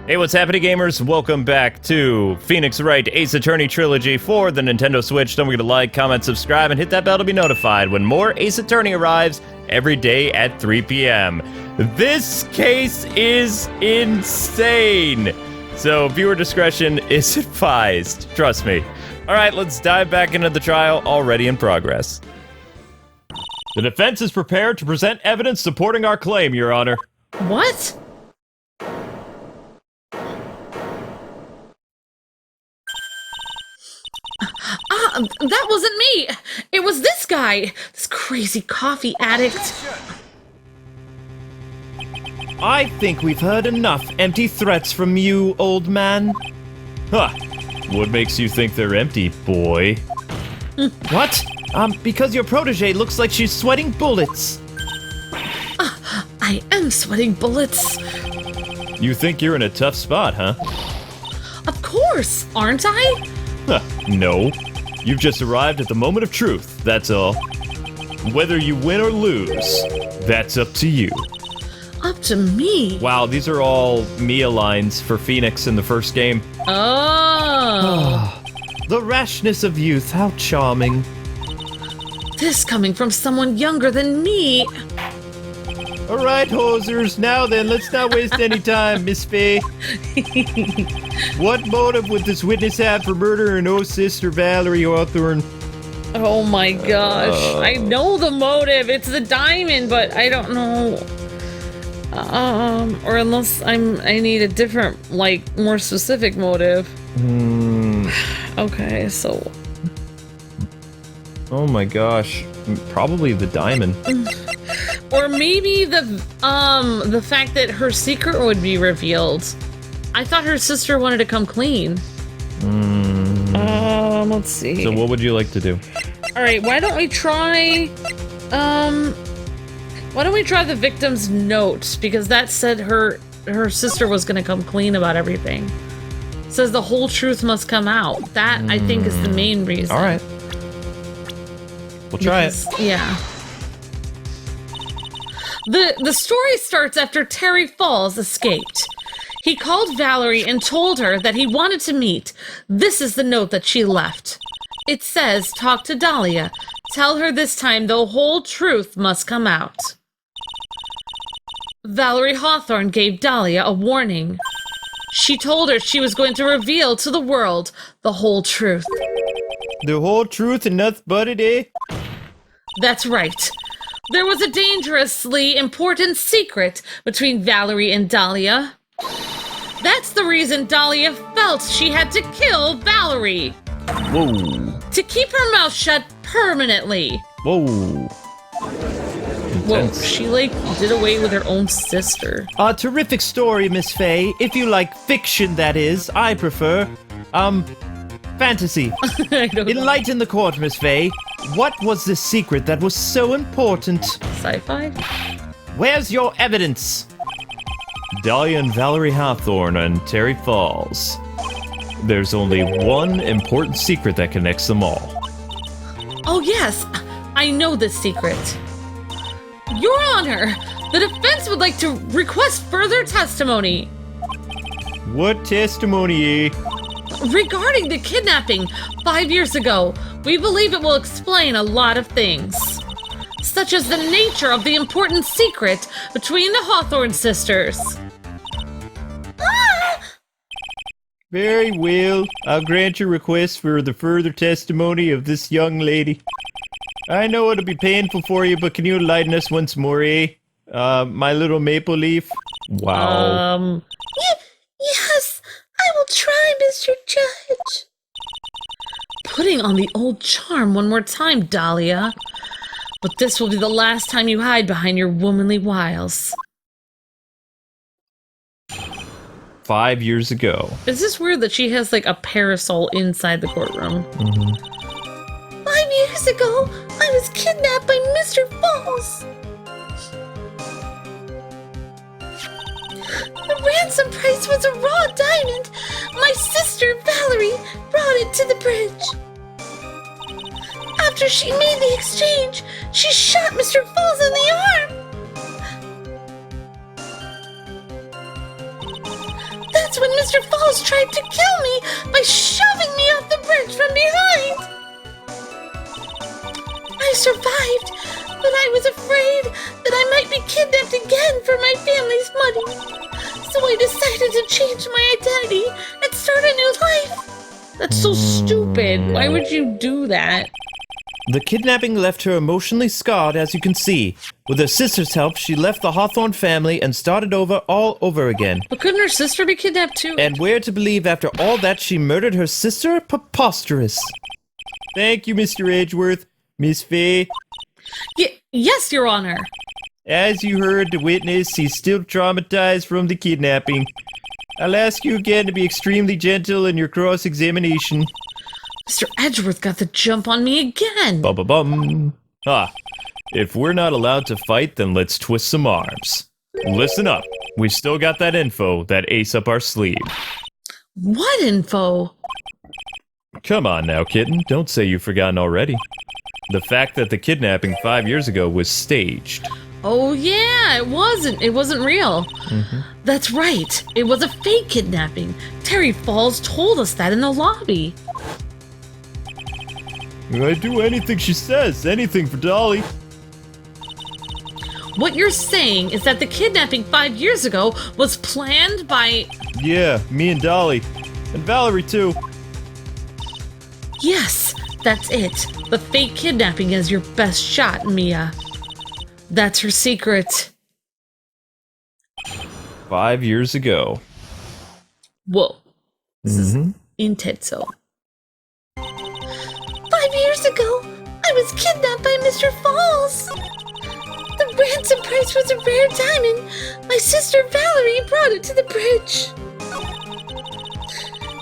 Hey, what's happening, gamers? Welcome back to Phoenix Wright Ace Attorney Trilogy for the Nintendo Switch. Don't forget to like, comment, subscribe, and hit that bell to be notified when more Ace Attorney arrives every day at 3 p.m. This case is insane, so viewer discretion is advised. Trust me. All right, let's dive back into the trial already in progress. The defense is prepared to present evidence supporting our claim, Your Honor. What? That wasn't me! It was this guy! This crazy coffee addict! I think we've heard enough empty threats from you, old man. Huh. What makes you think they're empty, boy? What? Because your protege looks like she's sweating bullets. I am sweating bullets. You think you're in a tough spot, huh? Of course, aren't I? Huh, no. You've just arrived at the moment of truth, that's all. Whether you win or lose, that's up to you. Up to me? Wow, these are all Mia lines for Phoenix in the first game. Oh. The rashness of youth, how charming. This coming from someone younger than me. All right, hosers, now then, let's not waste any time, Miss Faye. What motive would this witness have for murdering her sister Valerie Hawthorne? Oh my gosh. I know the motive. It's the diamond, but I don't know. Or unless I need a different, like, more specific motive. Okay, so. Oh my gosh. Probably the diamond. Or maybe the fact that her secret would be revealed. I thought her sister wanted to come clean. Let's see. So what would you like to do? All right, why don't we try the victim's note, because that said her sister was going to come clean about everything. It says the whole truth must come out. That I think is the main reason. All right. We'll try it. Yeah. The story starts after Terry Falls escaped. He called Valerie and told her that he wanted to meet. This is the note that she left. It says, talk to Dahlia. Tell her this time the whole truth must come out. Valerie Hawthorne gave Dahlia a warning. She told her she was going to reveal to the world the whole truth. The whole truth and nothing but it, eh? That's right. There was a dangerously important secret between Valerie and Dahlia. That's the reason Dahlia felt she had to kill Valerie. Whoa. To keep her mouth shut permanently. Whoa. Whoa, Intense. she, like, did away with her own sister. A terrific story, Miss Faye. If you like fiction, that is. I prefer, fantasy. I don't know. Enlighten the court, Miss Faye. What was the secret that was so important? Sci-fi? Where's your evidence? Dahlia and Valerie Hawthorne and Terry Falls. There's only one important secret that connects them all. Oh, yes. I know this secret. Your Honor, the defense would like to request further testimony. What testimony, eh? Regarding the kidnapping 5 years ago, we believe it will explain a lot of things, such as the nature of the important secret between the Hawthorne sisters. Very well. I'll grant your request for the further testimony of this young lady. I know it'll be painful for you, but can you enlighten us once more, eh? My little maple leaf? Wow. Yes, I will try, Mr. Judge. Putting on the old charm one more time, Dahlia. But this will be the last time you hide behind your womanly wiles. 5 years ago. Is this weird that she has, like, a parasol inside the courtroom? 5 years ago, I was kidnapped by Mr. Falls. The ransom price was a raw diamond. My sister, Valerie, brought it to the bridge. After she made the exchange, she shot Mr. Falls in the arm. That's when Mr. Falls tried to kill me by shoving me off the bridge from behind. I survived, but I was afraid that I might be kidnapped again for my family's money. So I decided to change my identity and start a new life. That's so stupid. Why would you do that? The kidnapping left her emotionally scarred, as you can see. With her sister's help, she left the Hawthorne family and started over all over again. But couldn't her sister be kidnapped too? And where to believe after all that she murdered her sister? Preposterous. Thank you, Mr. Edgeworth. Miss Faye. Yes, Your Honor. As you heard the witness, he's still traumatized from the kidnapping. I'll ask you again to be extremely gentle in your cross-examination. Mr. Edgeworth got the jump on me again. Bum-ba-bum. If we're not allowed to fight, then let's twist some arms. Listen up. We've still got that info, that ace up our sleeve. What info? Come on now, kitten. Don't say you've forgotten already. The fact that the kidnapping 5 years ago was staged. Oh yeah, it wasn't. It wasn't real. That's right. It was a fake kidnapping. Terry Falls told us that in the lobby. I'd do anything she says. Anything for Dolly. What you're saying is that the kidnapping 5 years ago was planned by... Yeah, me and Dolly. And Valerie, too. Yes, that's it. The fake kidnapping is your best shot, Mia. That's her secret. 5 years ago. Whoa. This is intenso. 5 years ago, I was kidnapped by Mr. Falls. The ransom price was a rare diamond. My sister Valerie brought it to the bridge.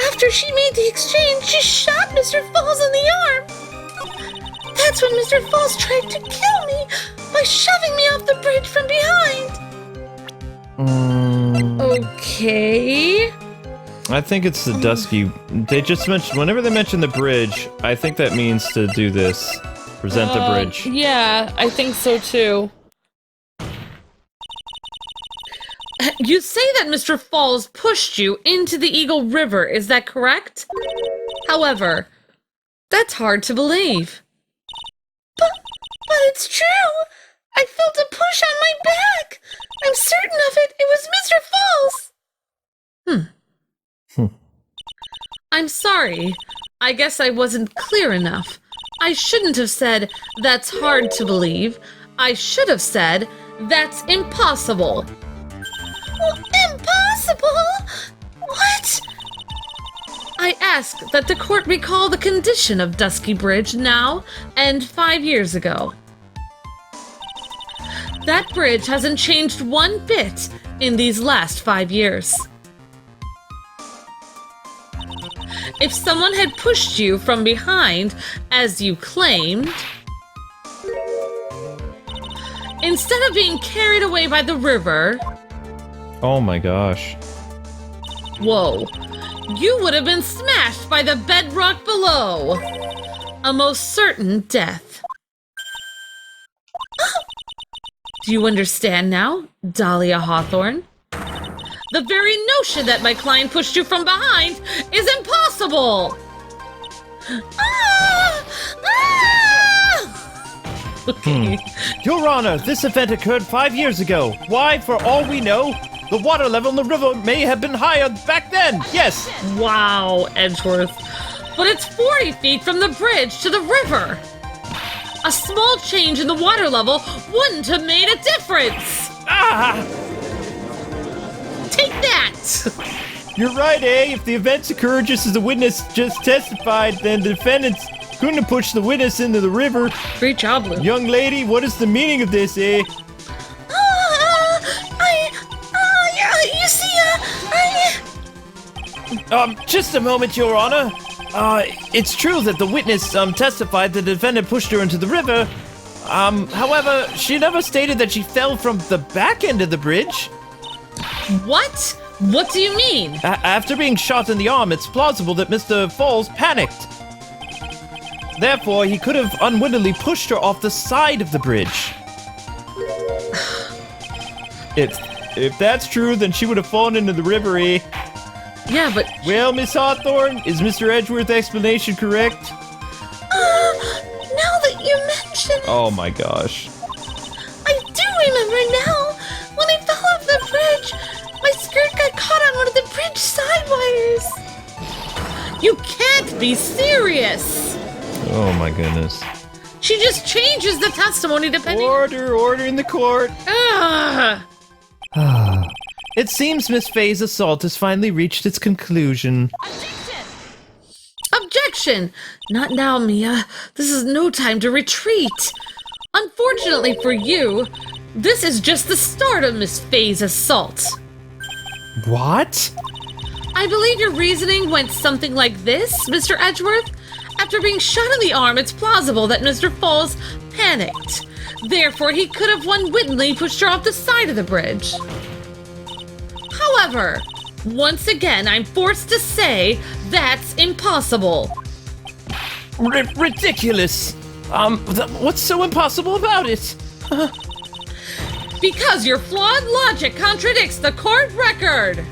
After she made the exchange, she shot Mr. Falls in the arm. That's when Mr. Falls tried to kill me by shoving me off the bridge from behind. Okay. I think it's the dusky. They just mentioned, whenever they mention the bridge, I think that means to do this. Present the bridge. Yeah, I think so too. You say that Mr. Falls pushed you into the Eagle River, is that correct? However, that's hard to believe. But it's true! I felt a push on my back! I'm certain of it! It was Mr. Falls! I'm sorry. I guess I wasn't clear enough. I shouldn't have said, that's hard to believe. I should have said, that's impossible. Impossible? What? I ask that the court recall the condition of Dusky Bridge now and 5 years ago. That bridge hasn't changed one bit in these last 5 years. If someone had pushed you from behind, as you claimed, instead of being carried away by the river... Oh my gosh. Whoa. You would have been smashed by the bedrock below. A most certain death. Do you understand now, Dahlia Hawthorne? The very notion that my client pushed you from behind is impossible! Okay. Your Honor, this event occurred 5 years ago. Why, for all we know, the water level in the river may have been higher back then. Yes. Wow, Edgeworth. But it's 40 feet from the bridge to the river. A small change in the water level wouldn't have made a difference. Take that! You're right, eh? If the events occurred just as the witness just testified, then the defendants couldn't have pushed the witness into the river. Great job, Lou. Young lady, what is the meaning of this, eh? You see, Just a moment, Your Honor. It's true that the witness, testified the defendant pushed her into the river. However, she never stated that she fell from the back end of the bridge. What? What do you mean? After being shot in the arm, it's plausible that Mr. Falls panicked. Therefore, he could have unwittingly pushed her off the side of the bridge. If that's true, then she would have fallen into the river, eh? Yeah, but... Well, Miss Hawthorne, is Mr. Edgeworth's explanation correct? Now that you mention it, Oh my gosh. I do remember now. When I fell off the bridge, my skirt got caught on one of the bridge side wires. You can't be serious! Oh my goodness. She just changes the testimony depending... Order in the court. Ugh. It seems Miss Faye's assault has finally reached its conclusion. Objection! Not now, Mia. This is no time to retreat. Unfortunately for you, this is just the start of Miss Faye's assault. What? I believe your reasoning went something like this, Mr. Edgeworth. After being shot in the arm, it's plausible that Mr. Falls panicked. Therefore, he could have unwittingly pushed her off the side of the bridge. However, once again, I'm forced to say that's impossible. Ridiculous. What's so impossible about it? Because your flawed logic contradicts the court record.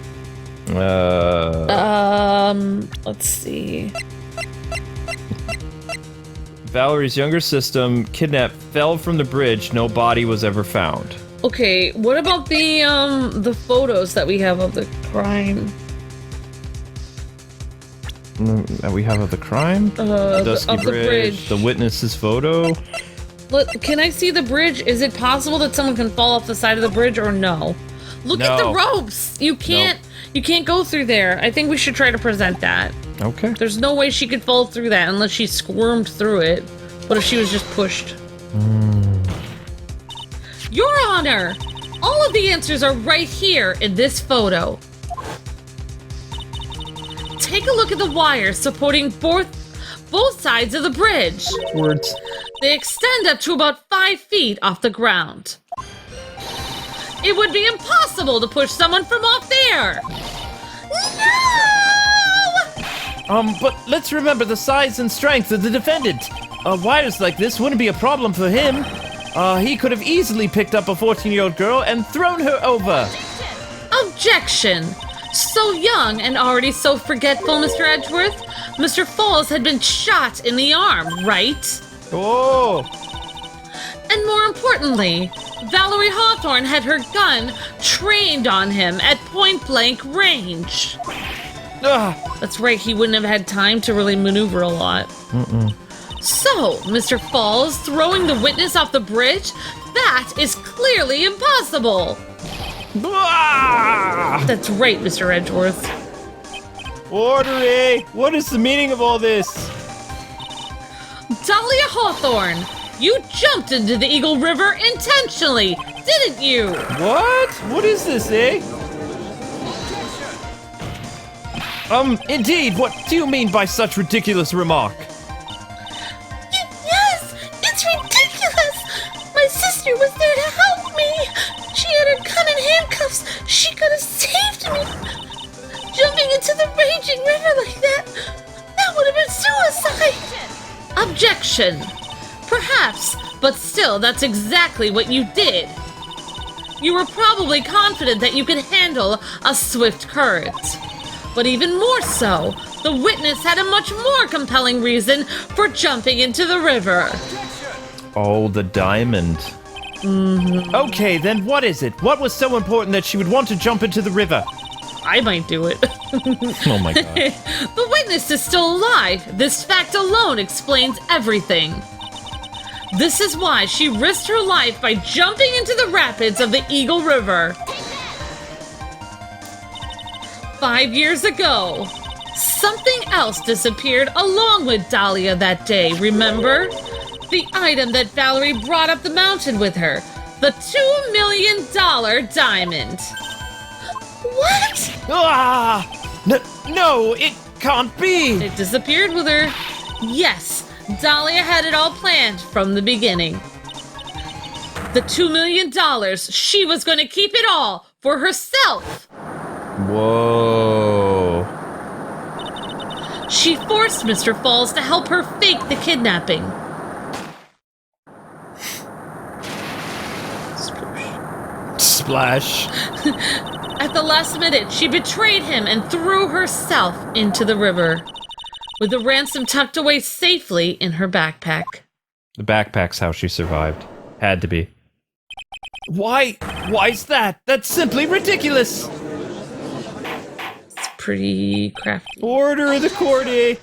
Let's see. Valerie's younger sister, kidnapped, fell from the bridge. No body was ever found. Okay, what about the photos that we have of the crime? That we have of the crime? Dusky bridge, the witness's photo. Look, can I see the bridge? Is it possible that someone can fall off the side of the bridge or no? Look at the ropes. You can't go through there. I think we should try to present that. Okay. There's no way she could fall through that unless she squirmed through it. What if she was just pushed? Your Honor, all of the answers are right here in this photo. Take a look at the wires supporting both sides of the bridge. Words. They extend up to about 5 feet off the ground. It would be impossible to push someone from off there. No! But let's remember the size and strength of the defendant. Wires like this wouldn't be a problem for him. He could have easily picked up a 14-year-old girl and thrown her over. Objection! So young and already so forgetful, Mr. Edgeworth. Mr. Falls had been shot in the arm, right? Oh. And more importantly, Valerie Hawthorne had her gun trained on him at point-blank range. That's right, he wouldn't have had time to really maneuver a lot. So, Mr. Falls throwing the witness off the bridge? That is clearly impossible! That's right, Mr. Edgeworth. Order. What is the meaning of all this? Dahlia Hawthorne, you jumped into the Eagle River intentionally, didn't you? What? What is this, Indeed, what do you mean by such ridiculous remark? Yes, it's ridiculous. My sister was there to help me. She had her gun and handcuffs. She could have saved me. Jumping into the raging river like that would have been suicide. Objection. Perhaps, but still, that's exactly what you did. You were probably confident that you could handle a swift current. But even more so, the witness had a much more compelling reason for jumping into the river. Oh, the diamond. Okay, then what is it? What was so important that she would want to jump into the river? I might do it. Oh my god. The witness is still alive. This fact alone explains everything. This is why she risked her life by jumping into the rapids of the Eagle River. 5 years ago, something else disappeared along with Dahlia that day, remember? The item that Valerie brought up the mountain with her. The $2 million diamond. What? No, it can't be. It disappeared with her. Yes, Dahlia had it all planned from the beginning. The $2 million, she was going to keep it all for herself. Whoa. She forced Mr. Falls to help her fake the kidnapping. Splash. At the last minute, she betrayed him and threw herself into the river, with the ransom tucked away safely in her backpack. The backpack's how she survived. Had to be. Why's that? That's simply ridiculous! It's pretty crafty. Order of the court, eh?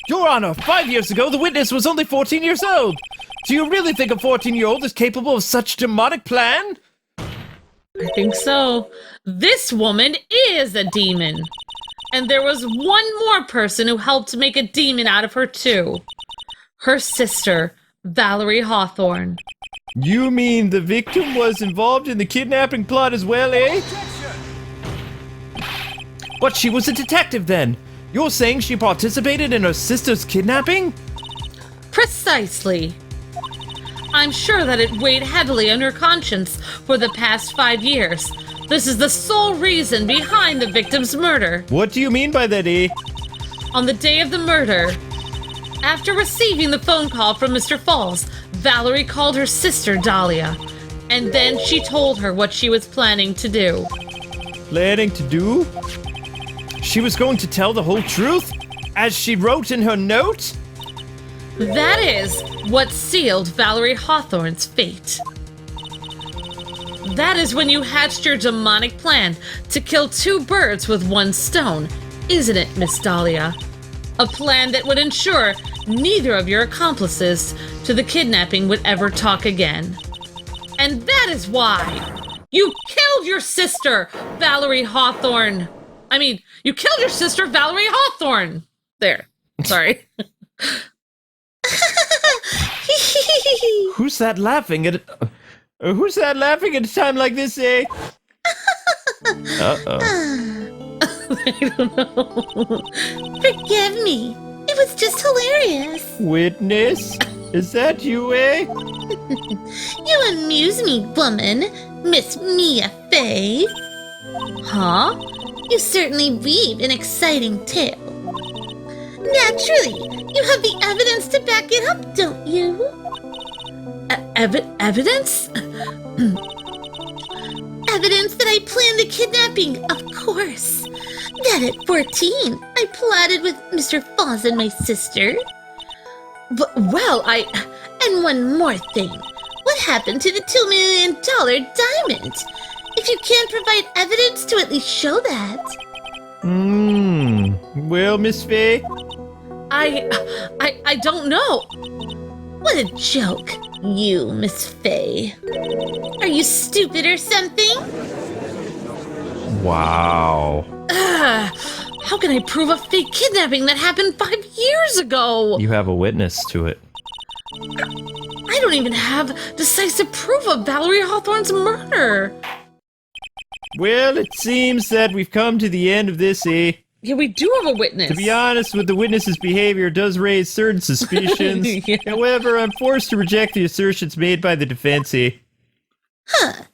Your Honor, 5 years ago, the witness was only 14 years old. Do you really think a 14-year-old is capable of such demonic plan? I think so. This woman is a demon. And there was one more person who helped make a demon out of her, too. Her sister, Valerie Hawthorne. You mean the victim was involved in the kidnapping plot as well, eh? But she was a detective then. You're saying she participated in her sister's kidnapping? Precisely. I'm sure that it weighed heavily on her conscience for the past 5 years. This is the sole reason behind the victim's murder. What do you mean by that, eh? On the day of the murder, after receiving the phone call from Mr. Falls, Valerie called her sister Dahlia, and then she told her what she was planning to do. Planning to do? She was going to tell the whole truth? As she wrote in her note? That is what sealed Valerie Hawthorne's fate. That is when you hatched your demonic plan to kill 2 birds with 1 stone, isn't it, Miss Dahlia? A plan that would ensure neither of your accomplices to the kidnapping would ever talk again. And that is why you killed your sister, Valerie Hawthorne. I mean, you killed your sister, Valerie Hawthorne. There. Sorry. Who's that laughing at? Who's that laughing at a time like this, eh? Uh-oh. I don't know. Forgive me. It was just hilarious. Witness? Is that you, eh? You amuse me, woman. Miss Mia Fey. Huh? You certainly weave an exciting tale. Naturally, you have the evidence to back it up, don't you? Evidence? Evidence that I planned the kidnapping, of course. That at 14, I plotted with Mr. Falls and my sister. And one more thing. What happened to the $2 million diamond? If you can't provide evidence to at least show that. Well, Miss Fey? I don't know. What a joke, you, Miss Fey. Are you stupid or something? Wow. How can I prove a fake kidnapping that happened 5 years ago? You have a witness to it. I don't even have decisive proof of Valerie Hawthorne's murder. Well, it seems that we've come to the end of this, eh? Yeah, we do have a witness. To be honest, with the witness's behavior does raise certain suspicions. Yeah. However, I'm forced to reject the assertions made by the defense, eh? Huh.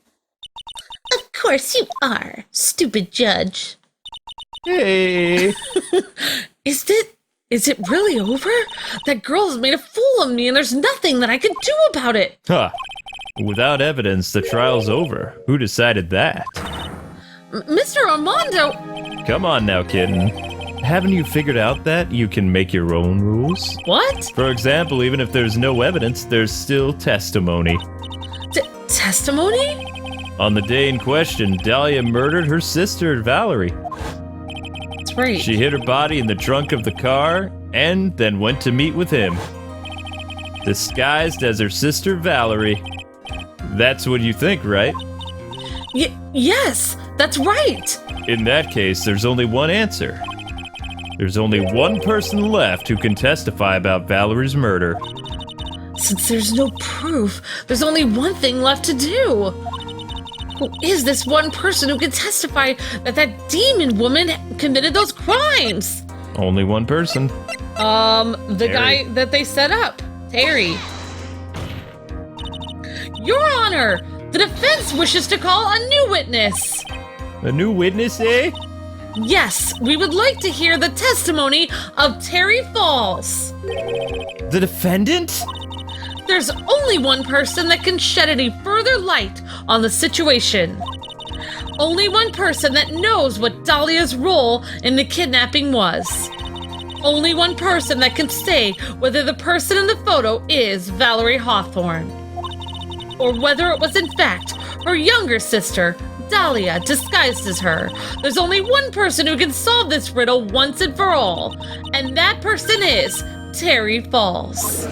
Of course you are, stupid judge. Hey! Is it really over? That girl has made a fool of me and there's nothing that I can do about it. Huh. Without evidence, the trial's over. Who decided that? Mr. Armando! Come on now, kitten. Haven't you figured out that you can make your own rules? What? For example, even if there's no evidence, there's still testimony. Testimony? On the day in question, Dahlia murdered her sister, Valerie. That's right. She hid her body in the trunk of the car and then went to meet with him. Disguised as her sister, Valerie. That's what you think, right? Yes, that's right. In that case, there's only one answer. There's only one person left who can testify about Valerie's murder. Since there's no proof, there's only one thing left to do. Who is this one person who can testify that demon woman committed those crimes? Only one person. The Terry. guy that they set up, Terry. Your Honor, the defense wishes to call a new witness. A new witness, eh? Yes, we would like to hear the testimony of Terry Falls. The defendant? There's only one person that can shed any further light on the situation. Only one person that knows what Dahlia's role in the kidnapping was. Only one person that can say whether the person in the photo is Valerie Hawthorne, or whether it was in fact her younger sister, Dahlia, disguised as her. There's only one person who can solve this riddle once and for all, and that person is Terry Falls.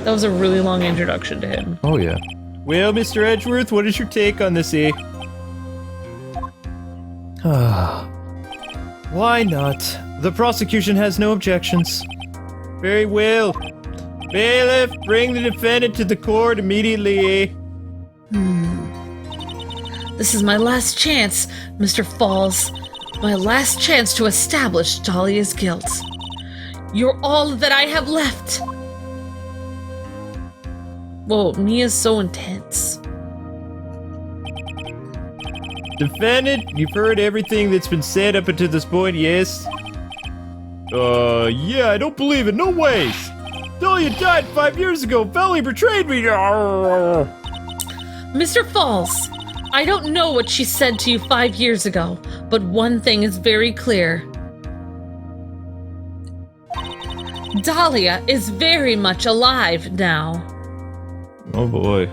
That was a really long introduction to him. Oh, yeah. Well, Mr. Edgeworth, what is your take on this, eh? Why not? The prosecution has no objections. Very well. Bailiff, bring the defendant to the court immediately, eh? This is my last chance, Mr. Falls. My last chance to establish Dahlia's guilt. You're all that I have left. Whoa, Mia's so intense. Defendant, you've heard everything that's been said up until this point, yes? Yeah, I don't believe it. No ways. Dahlia died 5 years ago. Valerie betrayed me. Mr. Falls, I don't know what she said to you 5 years ago, but one thing is very clear. Dahlia is very much alive now. Oh boy.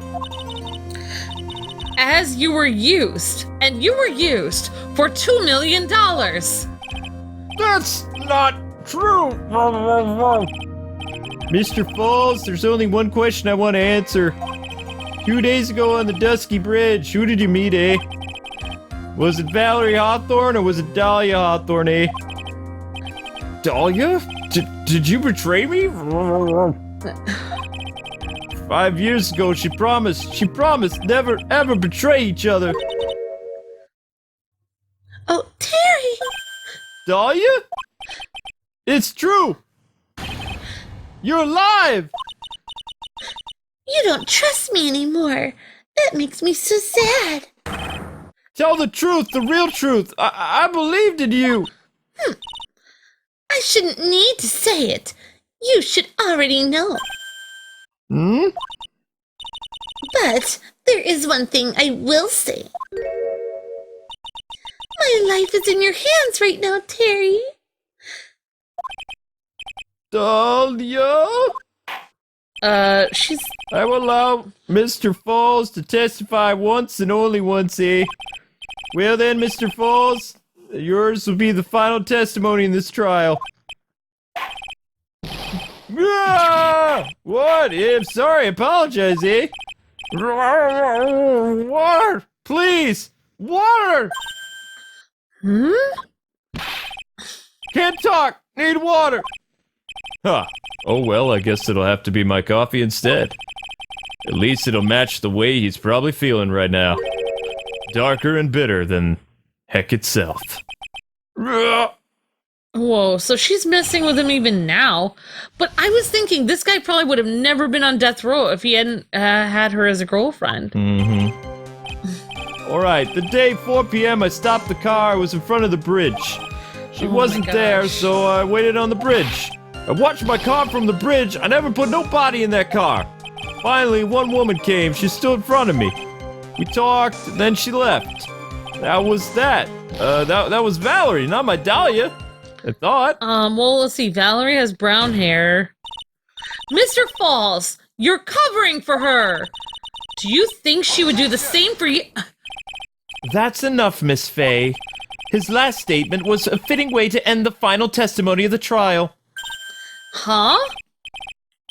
As you were used, and you were used for $2 million. That's not true. Mr. Falls, there's only one question I want to answer. 2 days ago on the Dusky Bridge, who did you meet, eh? Was it Valerie Hawthorne or was it Dahlia Hawthorne, eh? Dahlia? Did you betray me? 5 years ago, she promised never ever betray each other. Oh, Terry! Dahlia? It's true! You're alive! You don't trust me anymore. That makes me so sad. Tell the truth, the real truth. I believed in you. I shouldn't need to say it. You should already know. Hmm? But there is one thing I will say. My life is in your hands right now, Terry. Dahlia? She's... I will allow Mr. Falls to testify once and only once, eh? Well then, Mr. Falls, yours will be the final testimony in this trial. Ah! What? I'm sorry, apologize, eh? Water! Please! Water! Can't talk! Need water! Huh. Oh well, I guess it'll have to be my coffee instead. At least it'll match the way he's probably feeling right now. Darker and bitter than heck itself. Whoa, so she's messing with him even now. But I was thinking this guy probably would have never been on death row if he hadn't had her as a girlfriend. Mm-hmm. Alright, the day 4 p.m. I stopped the car. I was in front of the bridge. She wasn't there, so I waited on the bridge. I watched my car from the bridge. I never put no body in that car. Finally, one woman came. She stood in front of me. We talked, then she left. That was that. That was Valerie, not my Dahlia. I thought. Well, let's see. Valerie has brown hair. Mr. Falls, you're covering for her. Do you think she would do the same for you? That's enough, Miss Faye. His last statement was a fitting way to end the final testimony of the trial. Huh?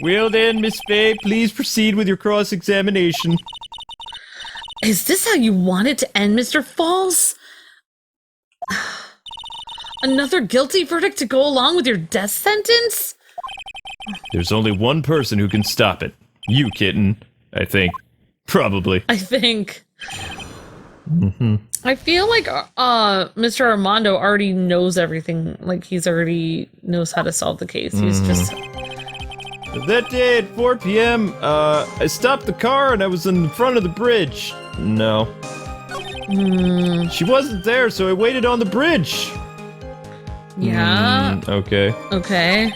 Well then, Miss Faye, please proceed with your cross-examination. Is this how you wanted to end Mr. Falls? Another guilty verdict to go along with your death sentence? There's only one person who can stop it. You, kitten. I think. Probably. I think. I feel like Mr. Armando already knows everything. Like, he's already knows how to solve the case. He's just... That day at 4 p.m., I stopped the car and I was in front of the bridge. No. She wasn't there, so I waited on the bridge. Yeah. Okay. Okay.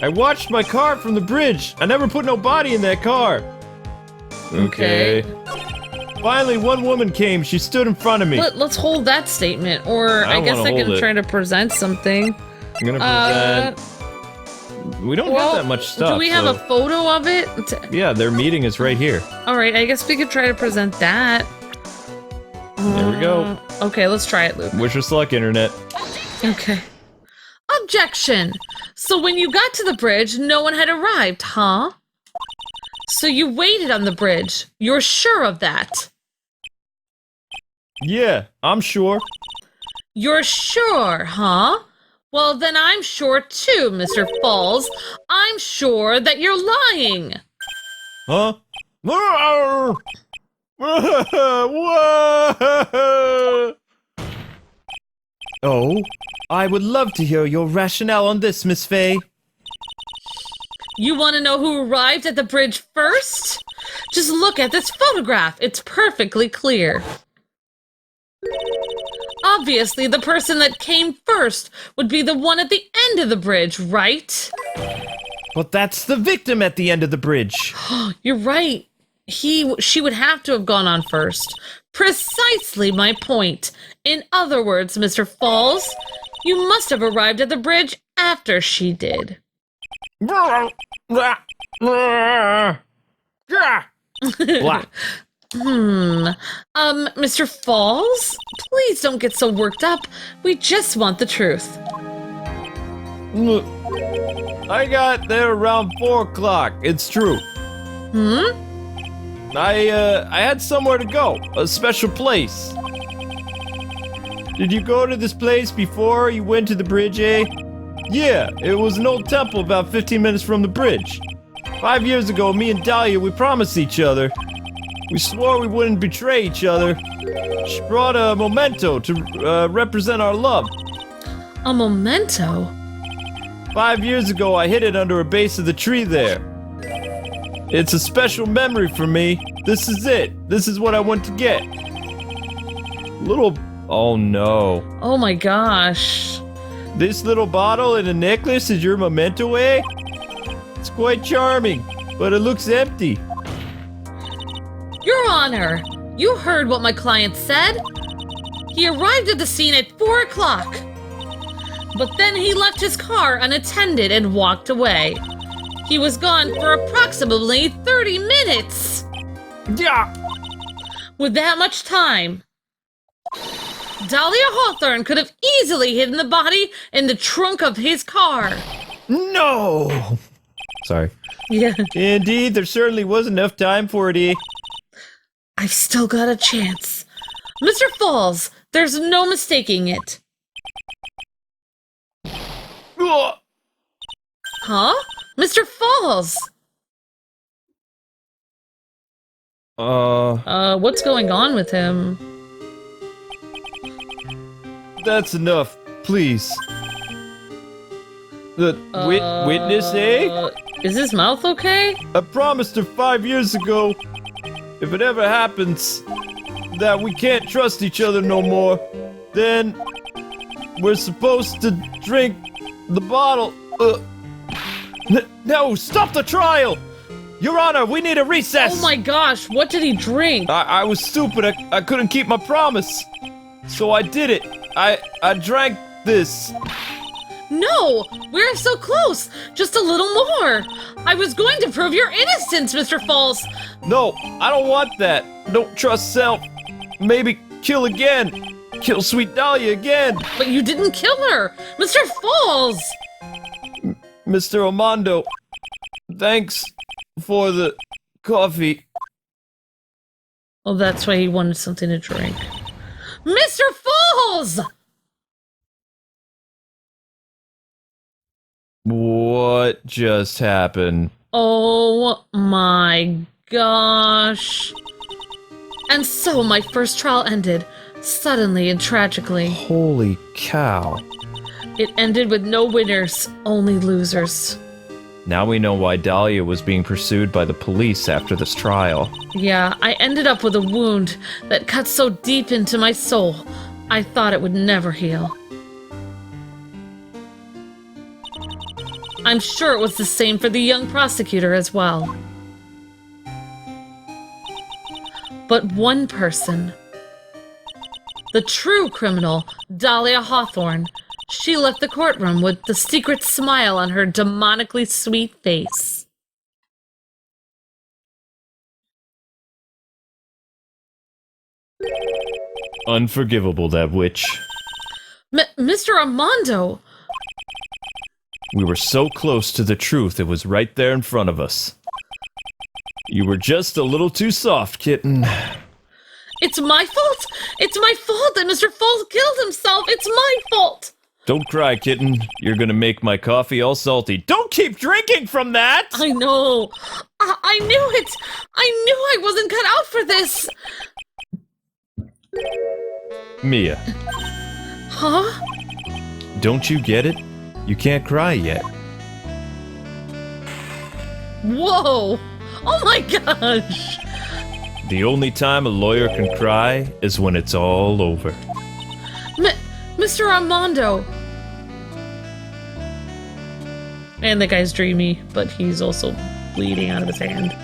I watched my car from the bridge. I never put no body in that car. Okay. Finally, one woman came. She stood in front of me. Let's hold that statement, or I guess I can try to present something. I'm gonna present. We don't have that much stuff. Do we have a photo of it? Yeah, their meeting is right here. All right, I guess we could try to present that. There we go. Okay, let's try it, Luke. Wish us luck, internet. Okay. Objection! So when you got to the bridge, no one had arrived, huh? So you waited on the bridge. You're sure of that? Yeah, I'm sure. You're sure, huh? Well, then I'm sure too, Mr. Falls. I'm sure that you're lying. Huh? Oh, I would love to hear your rationale on this, Miss Faye. You want to know who arrived at the bridge first? Just look at this photograph. It's perfectly clear. Obviously, the person that came first would be the one at the end of the bridge, right? But that's the victim at the end of the bridge. You're right. She would have to have gone on first. Precisely my point. In other words, Mr. Falls, you must have arrived at the bridge after she did. Mr. Falls, please don't get so worked up. We just want the truth. Look, I got there around 4 o'clock. It's true. I had somewhere to go. A special place. Did you go to this place before you went to the bridge, eh? Yeah, it was an old temple about 15 minutes from the bridge. 5 years ago, me and Dahlia, we promised each other. We swore we wouldn't betray each other. She brought a memento to represent our love. A memento? 5 years ago, I hid it under a base of the tree there. It's a special memory for me. This is it. This is what I want to get. Oh no. Oh my gosh. This little bottle and a necklace is your memento, eh? It's quite charming, but it looks empty. Your Honor, you heard what my client said. He arrived at the scene at 4 o'clock. But then he left his car unattended and walked away. He was gone for approximately 30 minutes. Yeah. With that much time, Dahlia Hawthorne could have easily hidden the body in the trunk of his car. No! Sorry. Yeah. Indeed, there certainly was enough time for it, eh? I've still got a chance. Mr. Falls, there's no mistaking it. Ugh. Huh? Mr. Falls! What's going on with him? That's enough, please. The witness, eh? Is his mouth okay? I promised her 5 years ago, if it ever happens, that we can't trust each other no more, then we're supposed to drink the bottle. No, stop the trial! Your Honor, we need a recess! Oh my gosh, what did he drink? I was stupid, I couldn't keep my promise. So I did it. I drank this. No! We're so close! Just a little more! I was going to prove your innocence, Mr. Falls! No, I don't want that. Don't trust self. Maybe kill again. Kill sweet Dahlia again. But you didn't kill her! Mr. Falls! Mr. Armando, thanks for the coffee. Oh, that's why he wanted something to drink. Mr. Falls! What just happened? Oh my gosh. And so my first trial ended, suddenly and tragically. Holy cow. It ended with no winners, only losers. Now we know why Dahlia was being pursued by the police after this trial. Yeah, I ended up with a wound that cut so deep into my soul, I thought it would never heal. I'm sure it was the same for the young prosecutor as well. but one person. The true criminal, Dahlia Hawthorne. She left the courtroom with the secret smile on her demonically sweet face. Unforgivable, that witch. Mr. Armando! We were so close to the truth, it was right there in front of us. You were just a little too soft, kitten. It's my fault! It's my fault that Mr. Falls killed himself! It's my fault! Don't cry, kitten. You're gonna make my coffee all salty. Don't keep drinking from that! I know! I knew it! I knew I wasn't cut out for this! Mia. Huh? Don't you get it? You can't cry yet. Whoa! Oh my gosh! The only time a lawyer can cry is when it's all over. Mr. Armando! Man, that guy's dreamy, but he's also bleeding out of his hand.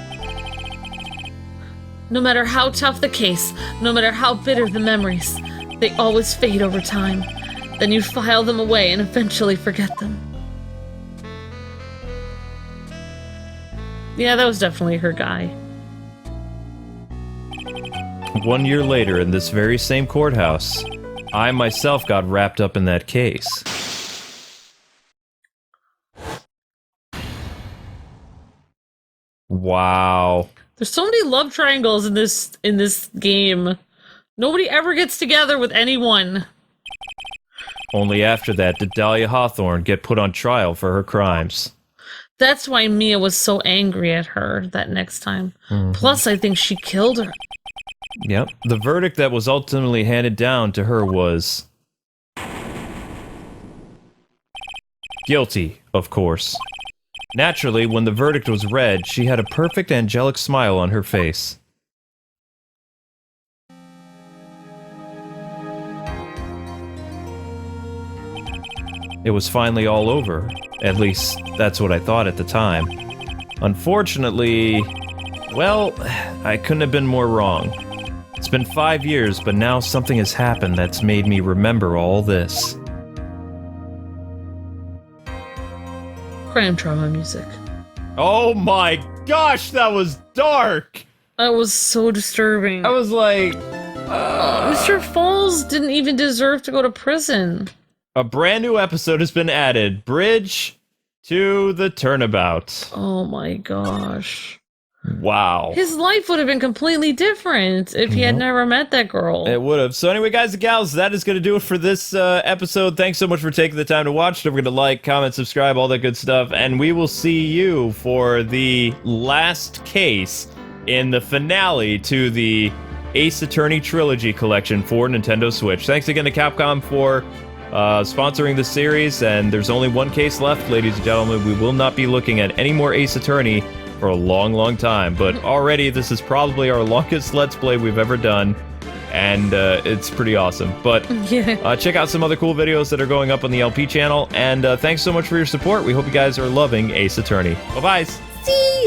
No matter how tough the case, no matter how bitter the memories, they always fade over time. Then you file them away and eventually forget them. Yeah, that was definitely her guy. 1 year later, in this very same courthouse, I myself got wrapped up in that case. Wow. There's so many love triangles in this game. Nobody ever gets together with anyone. Only after that did Dahlia Hawthorne get put on trial for her crimes. That's why Mia was so angry at her that next time. Plus, I think she killed her. Yep. The verdict that was ultimately handed down to her was... guilty, of course. Naturally, when the verdict was read, she had a perfect angelic smile on her face. It was finally all over. At least, that's what I thought at the time. Unfortunately, well, I couldn't have been more wrong. It's been 5 years, but now something has happened that's made me remember all this. Crime trauma music. Oh my gosh, that was dark! That was so disturbing. I was like... Mr. Falls didn't even deserve to go to prison. A brand new episode has been added. Bridge to the Turnabout. Oh my gosh. Wow. His life would have been completely different if he had never met that girl. It would have. So anyway, guys and gals, that is going to do it for this episode. Thanks so much for taking the time to watch. Don't forget to like, comment, subscribe, all that good stuff. And we will see you for the last case in the finale to the Ace Attorney Trilogy collection for Nintendo Switch. Thanks again to Capcom for sponsoring the series. And there's only one case left, ladies and gentlemen. We will not be looking at any more Ace Attorney for a long, long time, but already this is probably our longest Let's Play we've ever done, and it's pretty awesome. But check out some other cool videos that are going up on the LP channel, and thanks so much for your support. We hope you guys are loving Ace Attorney. Bye-bye! See